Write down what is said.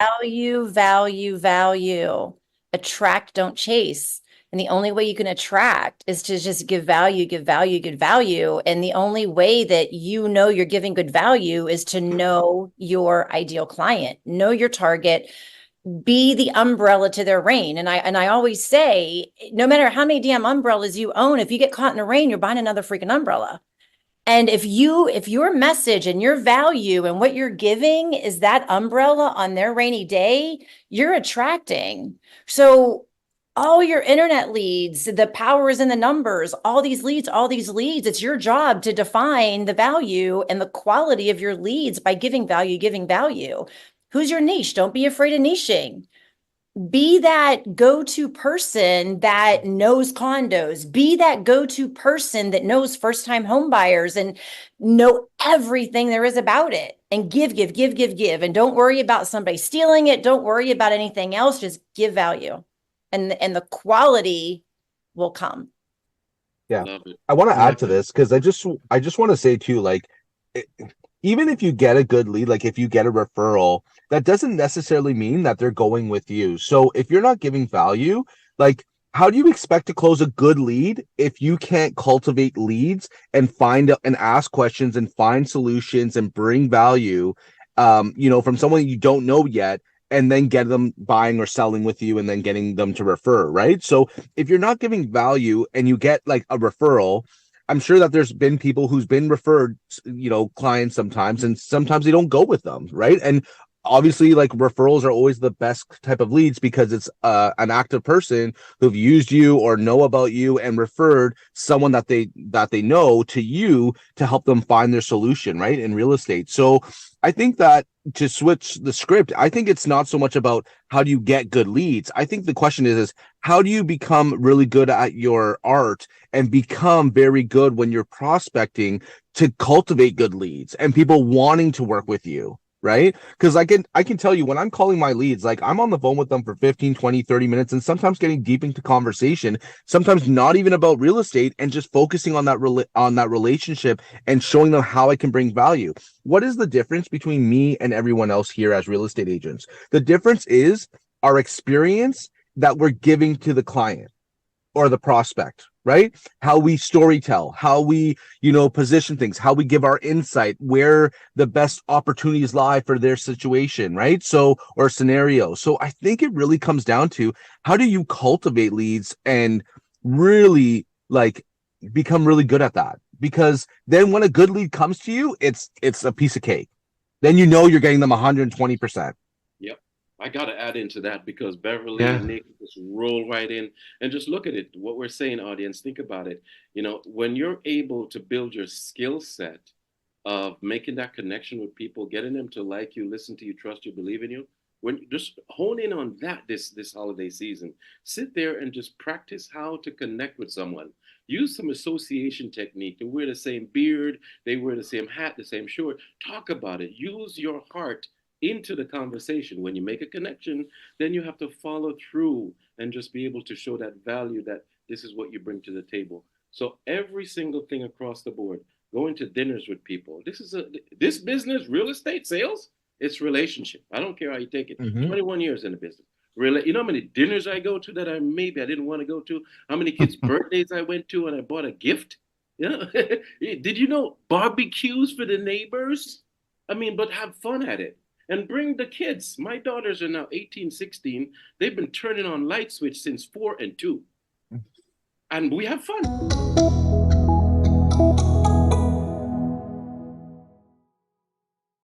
Value, value, value. Attract, don't chase. And the only way you can attract is to just give value, give value, give value. And the only way that you know you're giving good value is to know your ideal client, know your target, be the umbrella to their rain. And I always say, no matter how many damn umbrellas you own, if you get caught in the rain, you're buying another freaking umbrella. And if your message and your value and what you're giving is that umbrella on their rainy day, you're attracting. So all your internet leads, the power is in the numbers, all these leads, it's your job to define the value and the quality of your leads by giving value, giving value. Who's your niche? Don't be afraid of niching. Be that go-to person that knows condos. Be that go-to person that knows first-time home buyers and know everything there is about it. And give, give, give, give, give. And don't worry about somebody stealing it. Don't worry about anything else. Just give value. And the quality will come. Yeah. Love it. I want to add Love to it. this because I just want to say too, like it, even if you get a good lead, like if you get a referral, that doesn't necessarily mean that they're going with you. So if you're not giving value, like how do you expect to close a good lead if you can't cultivate leads and find and ask questions and find solutions and bring value, from someone you don't know yet, and then get them buying or selling with you and then getting them to refer, right? So if you're not giving value and you get like a referral, I'm sure that there's been people who's been referred, clients sometimes, and sometimes they don't go with them, right? And obviously, like referrals are always the best type of leads because it's an active person who've used you or know about you and referred someone that they know to you to help them find their solution, right? In real estate. So I think that to switch the script, I think it's not so much about how do you get good leads. I think the question is how do you become really good at your art and become very good when you're prospecting to cultivate good leads and people wanting to work with you, right? Because I can tell you when I'm calling my leads, like I'm on the phone with them for 15, 20, 30 minutes and sometimes getting deep into conversation, sometimes not even about real estate and just focusing on that relationship and showing them how I can bring value. What is the difference between me and everyone else here as real estate agents? The difference is our experience that we're giving to the client or the prospect, right? How we storytell, how we, position things, how we give our insight, where the best opportunities lie for their situation, right? So, or scenario. So I think it really comes down to how do you cultivate leads and really like become really good at that? Because then when a good lead comes to you, it's a piece of cake. Then you know you're getting them 120%. Yep. I got to add into that because Beverly Yeah. and Nick just roll right in and just look at it. What we're saying, audience, think about it. When you're able to build your skill set of making that connection with people, getting them to like you, listen to you, trust you, believe in you, when just hone in on that this holiday season, sit there and just practice how to connect with someone. Use some association technique. They wear the same beard, they wear the same hat, the same shirt. Talk about it. Use your heart into the conversation. When you make a connection, then you have to follow through and just be able to show that value that this is what you bring to the table. So every single thing across the board, going to dinners with people. This business, real estate sales, it's relationship. I don't care how you take it. Mm-hmm. 21 years in the business. Really, you know how many dinners I go to that I didn't want to go to? How many kids' birthdays I went to and I bought a gift? Yeah. Did you know barbecues for the neighbors? I mean, but have fun at it and bring the kids. My daughters are now 18, 16. They've been turning on light switch since 4 and 2. And we have fun.